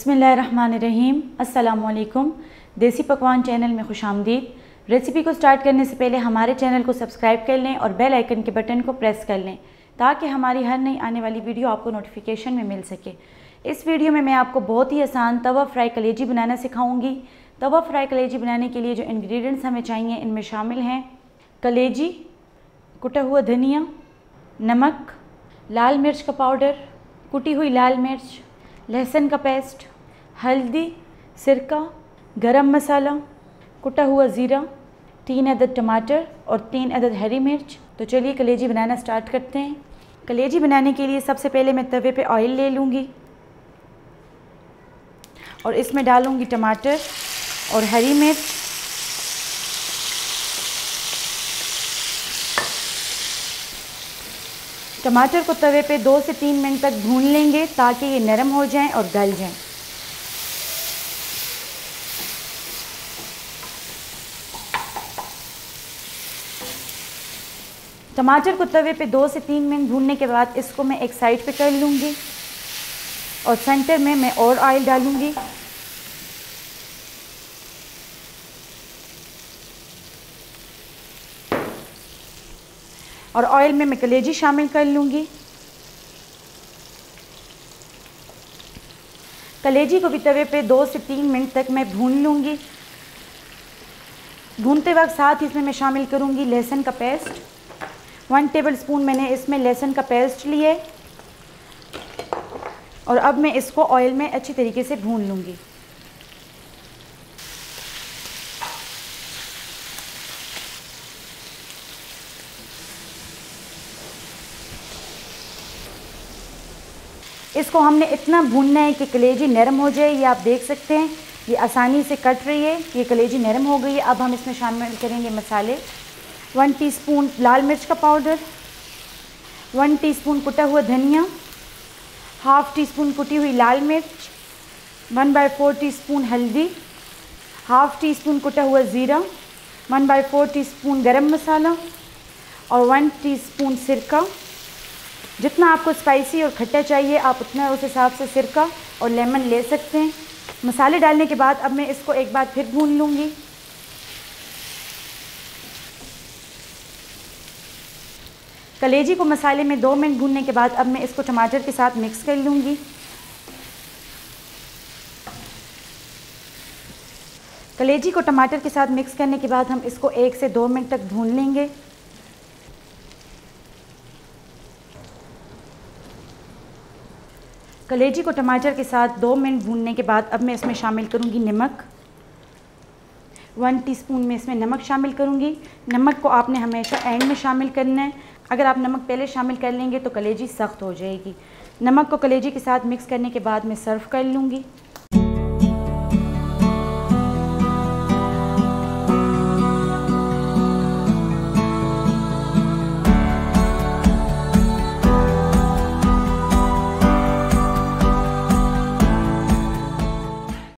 बिस्मिल्लाहिर्रहमानिर्रहीम। अस्सलामुअलैकुम। देसी पकवान चैनल में खुशामदीद। रेसिपी को स्टार्ट करने से पहले हमारे चैनल को सब्सक्राइब कर लें और बेल आइकन के बटन को प्रेस कर लें ताकि हमारी हर नई आने वाली वीडियो आपको नोटिफिकेशन में मिल सके। इस वीडियो में मैं आपको बहुत ही आसान तवा फ्राई कलेजी बनाना सिखाऊंगी। तवा फ्राई कलेजी बनाने के लिए जो इंग्रेडिएंट्स हमें चाहिए इनमें शामिल हैं कलेजी, कुटा हुआ धनिया, नमक, लाल मिर्च का पाउडर, कुटी हुई लाल मिर्च, लहसुन का पेस्ट, हल्दी, सिरका, गरम मसाला, कुटा हुआ ज़ीरा, 3 अदद टमाटर और 3 अदद हरी मिर्च। तो चलिए कलेजी बनाना स्टार्ट करते हैं। कलेजी बनाने के लिए सबसे पहले मैं तवे पे ऑयल ले लूँगी और इसमें डालूँगी टमाटर और हरी मिर्च। टमाटर को तवे पे 2 से 3 मिनट तक भून लेंगे ताकि ये नरम हो जाएं और गल जाएं। टमाटर को तवे पे 2 से 3 मिनट भूनने के बाद इसको मैं एक साइड पे कर लूँगी और सेंटर में मैं और ऑयल डालूँगी। और ऑयल में मैं कलेजी शामिल कर लूँगी। कलेजी को भी तवे पे 2 से 3 मिनट तक मैं भून लूँगी। भूनते वक्त साथ ही इसमें मैं शामिल करूँगी लहसुन का पेस्ट। 1 टेबलस्पून मैंने इसमें लहसुन का पेस्ट लिए और अब मैं इसको ऑयल में अच्छी तरीके से भून लूँगी। इसको हमने इतना भूनना है कि कलेजी नरम हो जाए। ये आप देख सकते हैं ये आसानी से कट रही है, ये कलेजी नरम हो गई है। अब हम इसमें शामिल करेंगे मसाले। 1 टीस्पून लाल मिर्च का पाउडर, 1 टीस्पून कुटा हुआ धनिया, हाफ़ टी स्पून कुटी हुई लाल मिर्च, 1/4 टीस्पून हल्दी, हाफ़ टी स्पून कुटा हुआ ज़ीरा, 1/4 टीस्पून गरम मसाला और 1 टीस्पून सिरका। जितना आपको स्पाइसी और खट्टा चाहिए आप उतना उस हिसाब से सिरका और लेमन ले सकते हैं। मसाले डालने के बाद अब मैं इसको एक बार फिर भून लूँगी। कलेजी को मसाले में 2 मिनट भूनने के बाद अब मैं इसको टमाटर के साथ मिक्स कर लूँगी। कलेजी को टमाटर के साथ मिक्स करने के बाद हम इसको 1 से 2 मिनट तक भून लेंगे। कलेजी को टमाटर के साथ 2 मिनट भूनने के बाद अब मैं इसमें शामिल करूँगी नमक। 1 टीस्पून में इसमें नमक शामिल करूँगी। नमक को आपने हमेशा एंड में शामिल करना है। अगर आप नमक पहले शामिल कर लेंगे तो कलेजी सख्त हो जाएगी। नमक को कलेजी के साथ मिक्स करने के बाद मैं सर्व कर लूँगी।